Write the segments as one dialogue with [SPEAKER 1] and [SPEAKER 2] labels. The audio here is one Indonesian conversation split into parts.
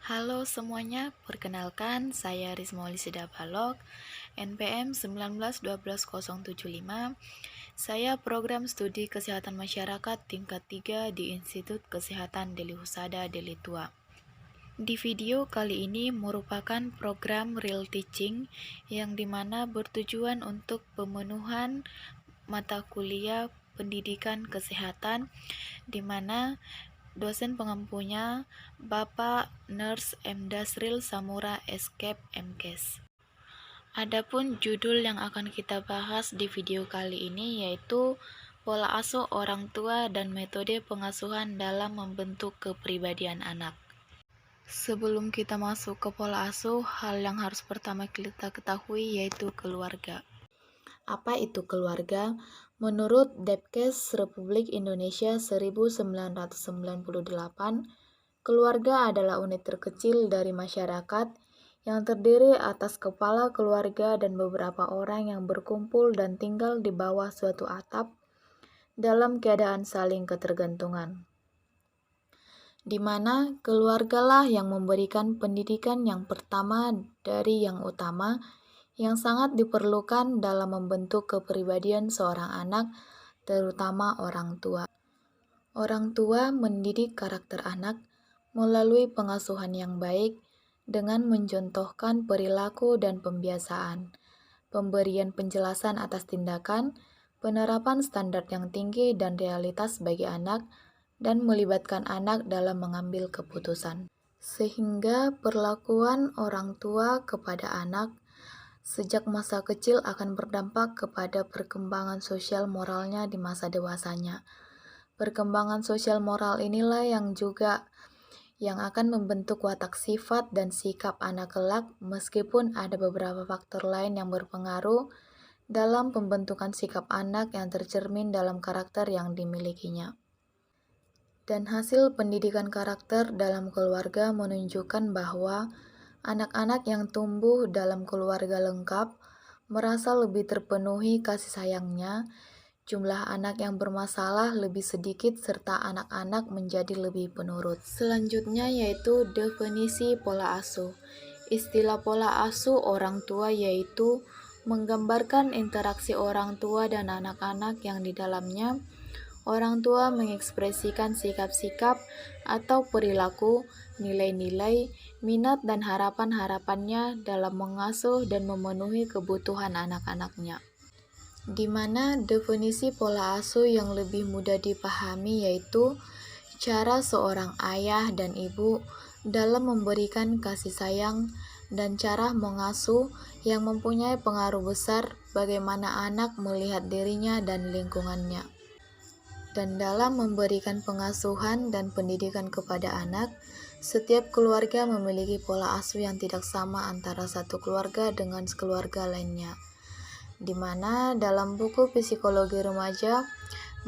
[SPEAKER 1] Halo semuanya, perkenalkan saya Rizmauli Sidabalok, NPM 1912075. Saya program studi kesehatan masyarakat tingkat 3 di Institut Kesehatan Deli Husada Deli Tua. Di video kali ini merupakan program real teaching yang dimana bertujuan untuk pemenuhan mata kuliah pendidikan kesehatan di mana dosen pengampunya Bapak Nurse M. Dasril Samura Escape MKes. Adapun judul yang akan kita bahas di video kali ini yaitu pola asuh orang tua dan metode pengasuhan dalam membentuk kepribadian anak. Sebelum kita masuk ke pola asuh, hal yang harus pertama kita ketahui yaitu keluarga. Apa itu keluarga? Menurut Depkes Republik Indonesia 1998, keluarga adalah unit terkecil dari masyarakat yang terdiri atas kepala keluarga dan beberapa orang yang berkumpul dan tinggal di bawah suatu atap dalam keadaan saling ketergantungan, di mana keluargalah yang memberikan pendidikan yang pertama dari yang utama yang sangat diperlukan dalam membentuk kepribadian seorang anak, terutama orang tua. Orang tua mendidik karakter anak melalui pengasuhan yang baik dengan mencontohkan perilaku dan pembiasaan, pemberian penjelasan atas tindakan, penerapan standar yang tinggi dan realitas bagi anak, dan melibatkan anak dalam mengambil keputusan. Sehingga perlakuan orang tua kepada anak sejak masa kecil akan berdampak kepada perkembangan sosial moralnya di masa dewasanya. Perkembangan sosial moral inilah yang akan membentuk watak sifat dan sikap anak kelak, meskipun ada beberapa faktor lain yang berpengaruh dalam pembentukan sikap anak yang tercermin dalam karakter yang dimilikinya. Dan hasil pendidikan karakter dalam keluarga menunjukkan bahwa anak-anak yang tumbuh dalam keluarga lengkap merasa lebih terpenuhi kasih sayangnya, jumlah anak yang bermasalah lebih sedikit, serta anak-anak menjadi lebih penurut. Selanjutnya yaitu definisi pola asuh. Istilah pola asuh orang tua yaitu menggambarkan interaksi orang tua dan anak-anak yang di dalamnya orang tua mengekspresikan sikap-sikap atau perilaku, nilai-nilai, minat dan harapan-harapannya dalam mengasuh dan memenuhi kebutuhan anak-anaknya. Di mana definisi pola asuh yang lebih mudah dipahami yaitu cara seorang ayah dan ibu dalam memberikan kasih sayang dan cara mengasuh yang mempunyai pengaruh besar bagaimana anak melihat dirinya dan lingkungannya. Dan dalam memberikan pengasuhan dan pendidikan kepada anak, setiap keluarga memiliki pola asuh yang tidak sama antara satu keluarga dengan keluarga lainnya. Di mana dalam buku Psikologi Remaja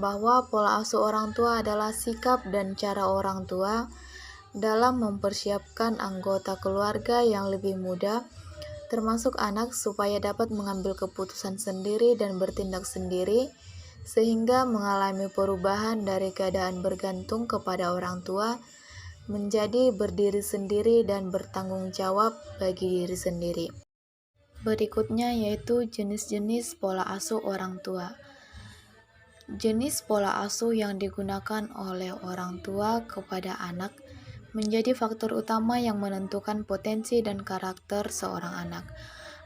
[SPEAKER 1] bahwa pola asuh orang tua adalah sikap dan cara orang tua dalam mempersiapkan anggota keluarga yang lebih muda, termasuk anak, supaya dapat mengambil keputusan sendiri dan bertindak sendiri, sehingga mengalami perubahan dari keadaan bergantung kepada orang tua menjadi berdiri sendiri dan bertanggung jawab bagi diri sendiri. Berikutnya yaitu jenis-jenis pola asuh orang tua. Jenis pola asuh yang digunakan oleh orang tua kepada anak menjadi faktor utama yang menentukan potensi dan karakter seorang anak.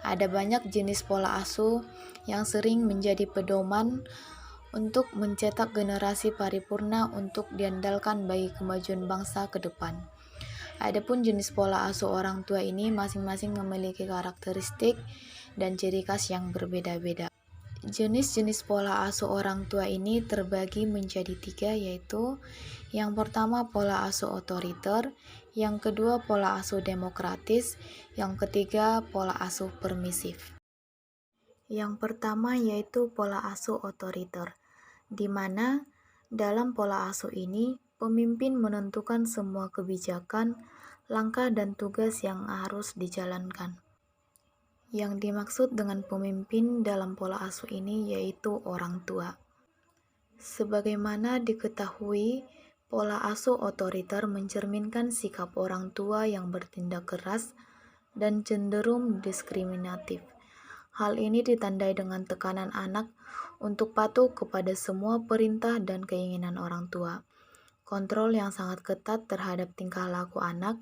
[SPEAKER 1] Ada banyak jenis pola asuh yang sering menjadi pedoman untuk mencetak generasi paripurna untuk diandalkan bagi kemajuan bangsa ke depan. Adapun jenis pola asuh orang tua ini masing-masing memiliki karakteristik dan ciri khas yang berbeda-beda. Jenis-jenis pola asuh orang tua ini terbagi menjadi 3, yaitu yang pertama pola asuh otoriter, yang kedua pola asuh demokratis, yang ketiga pola asuh permisif. Yang pertama yaitu pola asuh otoriter, di mana dalam pola asuh ini pemimpin menentukan semua kebijakan, langkah dan tugas yang harus dijalankan. Yang dimaksud dengan pemimpin dalam pola asuh ini yaitu orang tua. Sebagaimana diketahui, Pola asuh otoriter mencerminkan sikap orang tua yang bertindak keras dan cenderung diskriminatif. Hal ini ditandai dengan tekanan anak untuk patuh kepada semua perintah dan keinginan orang tua. Kontrol yang sangat ketat terhadap tingkah laku anak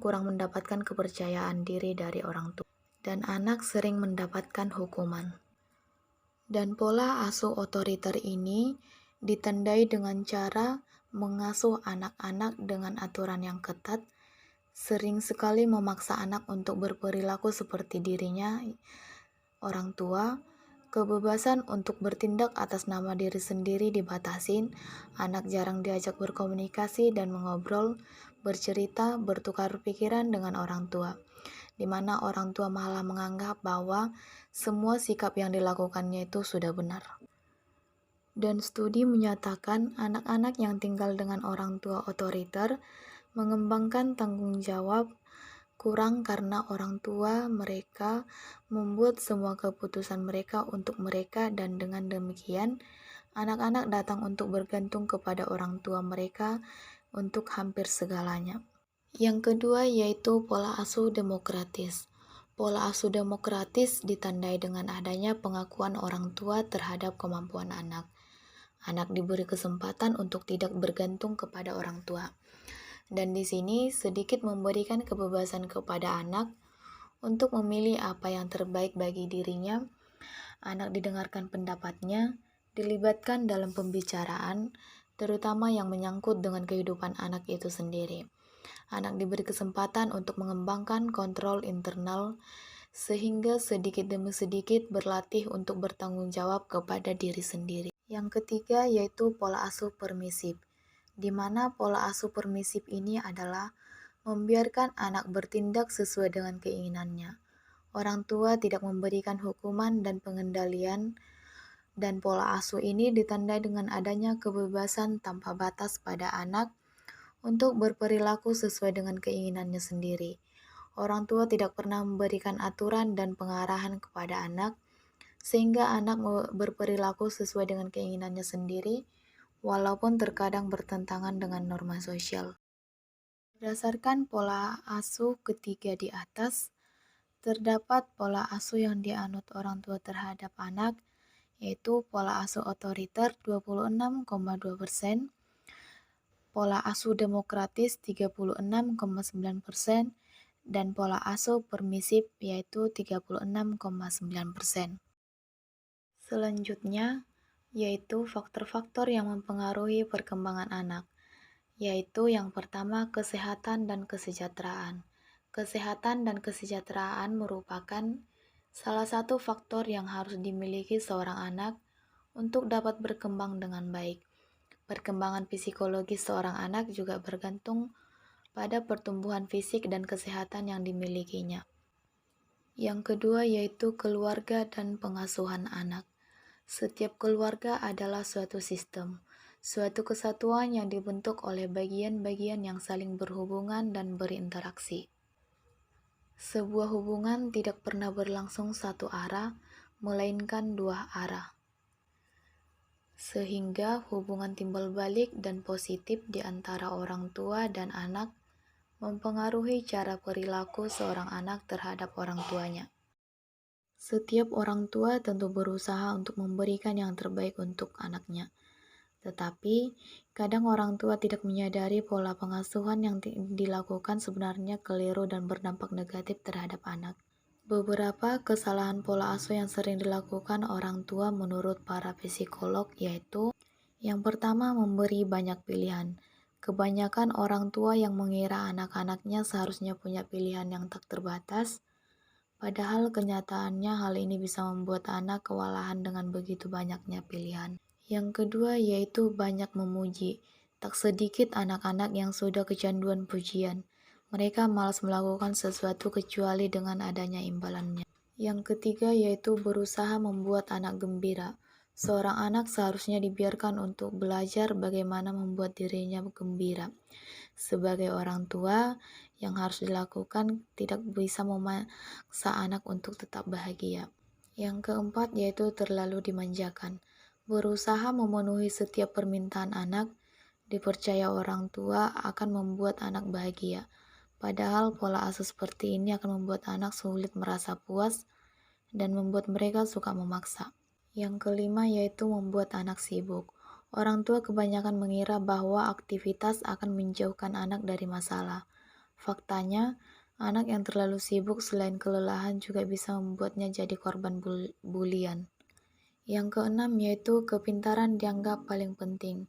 [SPEAKER 1] kurang mendapatkan kepercayaan diri dari orang tua, dan anak sering mendapatkan hukuman. Dan pola asuh otoriter ini ditandai dengan cara mengasuh anak-anak dengan aturan yang ketat, sering sekali memaksa anak untuk berperilaku seperti dirinya, orang tua. Kebebasan untuk bertindak atas nama diri sendiri dibatasin, anak jarang diajak berkomunikasi dan mengobrol, bercerita, bertukar pikiran dengan orang tua, di mana orang tua malah menganggap bahwa semua sikap yang dilakukannya itu sudah benar. Dan studi menyatakan anak-anak yang tinggal dengan orang tua otoriter mengembangkan tanggung jawab kurang karena orang tua mereka membuat semua keputusan mereka untuk mereka, dan dengan demikian anak-anak datang untuk bergantung kepada orang tua mereka untuk hampir segalanya. Yang kedua yaitu pola asuh demokratis. Pola asuh demokratis ditandai dengan adanya pengakuan orang tua terhadap kemampuan anak. Anak diberi kesempatan untuk tidak bergantung kepada orang tua. Dan di sini sedikit memberikan kebebasan kepada anak untuk memilih apa yang terbaik bagi dirinya. Anak didengarkan pendapatnya, dilibatkan dalam pembicaraan, terutama yang menyangkut dengan kehidupan anak itu sendiri. Anak diberi kesempatan untuk mengembangkan kontrol internal, sehingga sedikit demi sedikit berlatih untuk bertanggung jawab kepada diri sendiri. Yang ketiga yaitu pola asuh permisif, di mana pola asuh permisif ini adalah membiarkan anak bertindak sesuai dengan keinginannya. Orang tua tidak memberikan hukuman dan pengendalian, dan pola asuh ini ditandai dengan adanya kebebasan tanpa batas pada anak untuk berperilaku sesuai dengan keinginannya sendiri. Orang tua tidak pernah memberikan aturan dan pengarahan kepada anak, sehingga anak berperilaku sesuai dengan keinginannya sendiri, walaupun terkadang bertentangan dengan norma sosial. Berdasarkan pola asuh ketiga di atas, terdapat pola asuh yang dianut orang tua terhadap anak, yaitu pola asuh otoriter 26,2%, pola asuh demokratis 36,9%, dan pola asuh permisif yaitu 36,9%. Selanjutnya, yaitu faktor-faktor yang mempengaruhi perkembangan anak, yaitu yang pertama kesehatan dan kesejahteraan. Kesehatan dan kesejahteraan merupakan salah satu faktor yang harus dimiliki seorang anak untuk dapat berkembang dengan baik. Perkembangan psikologis seorang anak juga bergantung pada pertumbuhan fisik dan kesehatan yang dimilikinya. Yang kedua yaitu keluarga dan pengasuhan anak. Setiap keluarga adalah suatu sistem, suatu kesatuan yang dibentuk oleh bagian-bagian yang saling berhubungan dan berinteraksi. Sebuah hubungan tidak pernah berlangsung satu arah, melainkan dua arah. Sehingga hubungan timbal balik dan positif di antara orang tua dan anak mempengaruhi cara perilaku seorang anak terhadap orang tuanya. Setiap orang tua tentu berusaha untuk memberikan yang terbaik untuk anaknya. Tetapi, kadang orang tua tidak menyadari pola pengasuhan yang dilakukan sebenarnya keliru dan berdampak negatif terhadap anak. Beberapa kesalahan pola asuh yang sering dilakukan orang tua menurut para psikolog yaitu: yang pertama, memberi banyak pilihan. Kebanyakan orang tua yang mengira anak-anaknya seharusnya punya pilihan yang tak terbatas, padahal kenyataannya hal ini bisa membuat anak kewalahan dengan begitu banyaknya pilihan. Yang kedua yaitu banyak memuji. Tak sedikit anak-anak yang sudah kecanduan pujian. Mereka malas melakukan sesuatu kecuali dengan adanya imbalannya. Yang ketiga yaitu berusaha membuat anak gembira. Seorang anak seharusnya dibiarkan untuk belajar bagaimana membuat dirinya gembira. Sebagai orang tua, yang harus dilakukan tidak bisa memaksa anak untuk tetap bahagia. Yang keempat yaitu terlalu dimanjakan. Berusaha memenuhi setiap permintaan anak, dipercaya orang tua akan membuat anak bahagia. Padahal pola asuh seperti ini akan membuat anak sulit merasa puas dan membuat mereka suka memaksa. Yang kelima yaitu membuat anak sibuk. Orang tua kebanyakan mengira bahwa aktivitas akan menjauhkan anak dari masalah. Faktanya, anak yang terlalu sibuk selain kelelahan juga bisa membuatnya jadi korban bulian. Yang keenam yaitu kepintaran dianggap paling penting,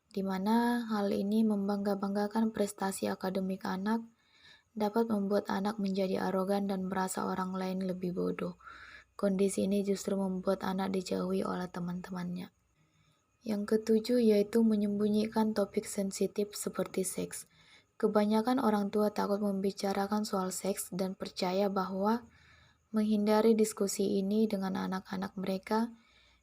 [SPEAKER 1] di mana hal ini membangga-banggakan prestasi akademik anak dapat membuat anak menjadi arogan dan merasa orang lain lebih bodoh. Kondisi ini justru membuat anak dijauhi oleh teman-temannya. Yang ketujuh yaitu menyembunyikan topik sensitif seperti seks. Kebanyakan orang tua takut membicarakan soal seks dan percaya bahwa menghindari diskusi ini dengan anak-anak mereka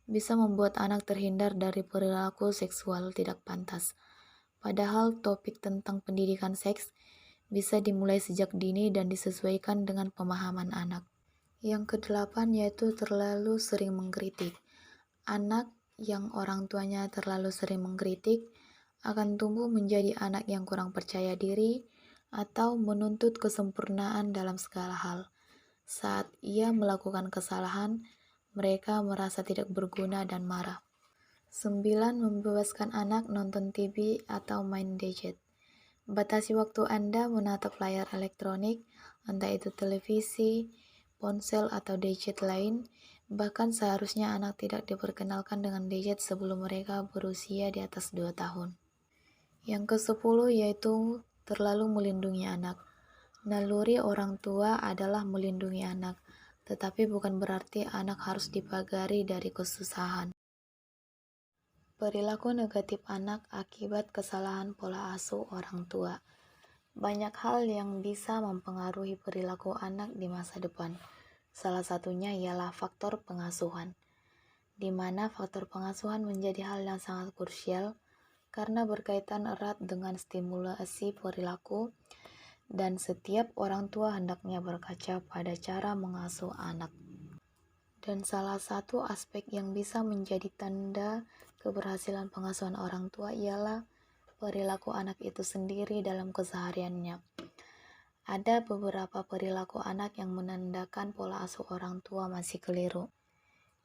[SPEAKER 1] bisa membuat anak terhindar dari perilaku seksual tidak pantas. Padahal topik tentang pendidikan seks bisa dimulai sejak dini dan disesuaikan dengan pemahaman anak. Yang kedelapan yaitu terlalu sering mengkritik. Anak yang orang tuanya terlalu sering mengkritik akan tumbuh menjadi anak yang kurang percaya diri atau menuntut kesempurnaan dalam segala hal. Saat ia melakukan kesalahan, mereka merasa tidak berguna dan marah. 9. Membebaskan anak nonton TV atau main gadget. Batasi waktu Anda menatap layar elektronik, entah itu televisi, ponsel, atau gadget lain. Bahkan seharusnya anak tidak diperkenalkan dengan gadget sebelum mereka berusia di atas 2 tahun. Yang ke-10 yaitu terlalu melindungi anak. Naluri orang tua adalah melindungi anak, tetapi bukan berarti anak harus dipagari dari kesusahan. Perilaku negatif anak akibat kesalahan pola asuh orang tua. Banyak hal yang bisa mempengaruhi perilaku anak di masa depan. Salah satunya ialah faktor pengasuhan, di mana faktor pengasuhan menjadi hal yang sangat krusial karena berkaitan erat dengan stimulasi perilaku, dan setiap orang tua hendaknya berkaca pada cara mengasuh anak. Dan salah satu aspek yang bisa menjadi tanda keberhasilan pengasuhan orang tua ialah perilaku anak itu sendiri dalam kesehariannya. Ada beberapa perilaku anak yang menandakan pola asuh orang tua masih keliru,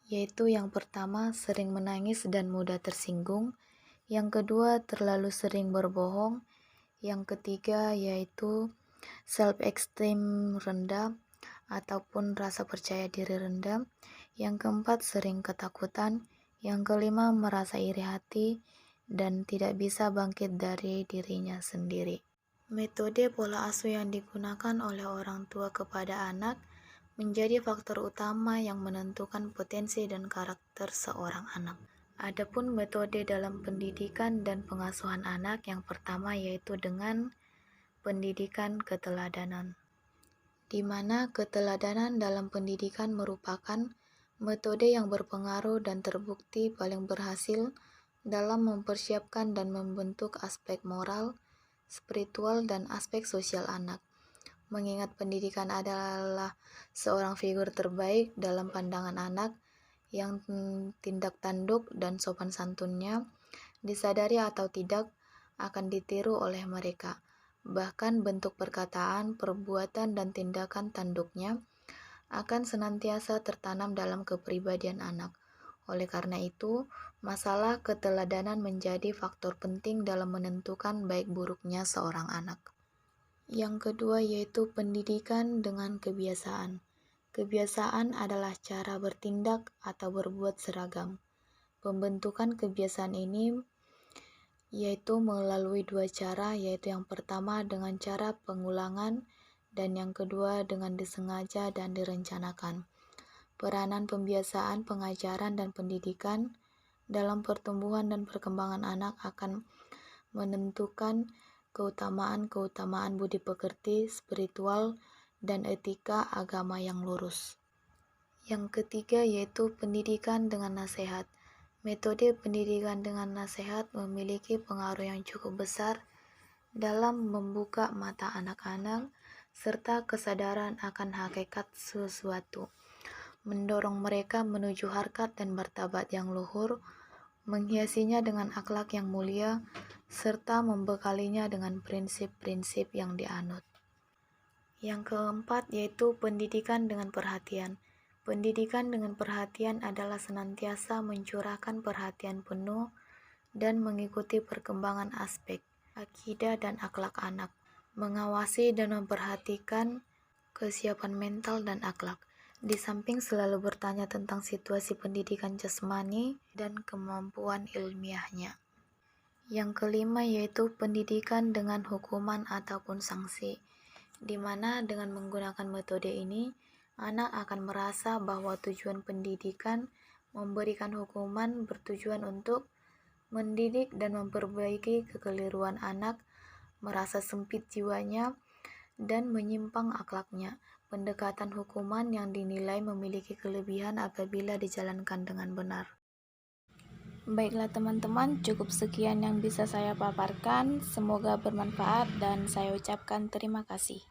[SPEAKER 1] yaitu yang pertama, sering menangis dan mudah tersinggung. Yang kedua, terlalu sering berbohong. Yang ketiga yaitu self-esteem rendah ataupun rasa percaya diri rendah. Yang keempat, sering ketakutan. Yang kelima, merasa iri hati dan tidak bisa bangkit dari dirinya sendiri. Metode pola asuh yang digunakan oleh orang tua kepada anak menjadi faktor utama yang menentukan potensi dan karakter seorang anak. Adapun metode dalam pendidikan dan pengasuhan anak yang pertama yaitu dengan pendidikan keteladanan, di mana keteladanan dalam pendidikan merupakan metode yang berpengaruh dan terbukti paling berhasil dalam mempersiapkan dan membentuk aspek moral, spiritual, dan aspek sosial anak. Mengingat pendidikan adalah seorang figur terbaik dalam pandangan anak yang tindak tanduk dan sopan santunnya, disadari atau tidak, akan ditiru oleh mereka. Bahkan bentuk perkataan, perbuatan, dan tindakan tanduknya akan senantiasa tertanam dalam kepribadian anak. Oleh karena itu, masalah keteladanan menjadi faktor penting dalam menentukan baik buruknya seorang anak. Yang kedua yaitu pendidikan dengan kebiasaan. Kebiasaan adalah cara bertindak atau berbuat seragam. Pembentukan kebiasaan ini yaitu melalui dua cara, yaitu yang pertama dengan cara pengulangan dan yang kedua dengan disengaja dan direncanakan. Peranan pembiasaan, pengajaran, dan pendidikan dalam pertumbuhan dan perkembangan anak akan menentukan keutamaan-keutamaan budi pekerti, spiritual, dan etika agama yang lurus. Yang ketiga yaitu pendidikan dengan nasihat. Metode pendidikan dengan nasihat memiliki pengaruh yang cukup besar dalam membuka mata anak-anak serta kesadaran akan hakikat sesuatu, mendorong mereka menuju harkat dan martabat yang luhur, menghiasinya dengan akhlak yang mulia, serta membekalinya dengan prinsip-prinsip yang dianut. Yang keempat yaitu pendidikan dengan perhatian. Pendidikan dengan perhatian adalah senantiasa mencurahkan perhatian penuh dan mengikuti perkembangan aspek akidah dan akhlak anak, mengawasi dan memperhatikan kesiapan mental dan akhlak, di samping selalu bertanya tentang situasi pendidikan jasmani dan kemampuan ilmiahnya. Yang kelima yaitu pendidikan dengan hukuman ataupun sanksi, di mana dengan menggunakan metode ini, anak akan merasa bahwa tujuan pendidikan memberikan hukuman bertujuan untuk mendidik dan memperbaiki kekeliruan anak, merasa sempit jiwanya, dan menyimpang akhlaknya. Pendekatan hukuman yang dinilai memiliki kelebihan apabila dijalankan dengan benar. Baiklah teman-teman, cukup sekian yang bisa saya paparkan. Semoga bermanfaat dan saya ucapkan terima kasih.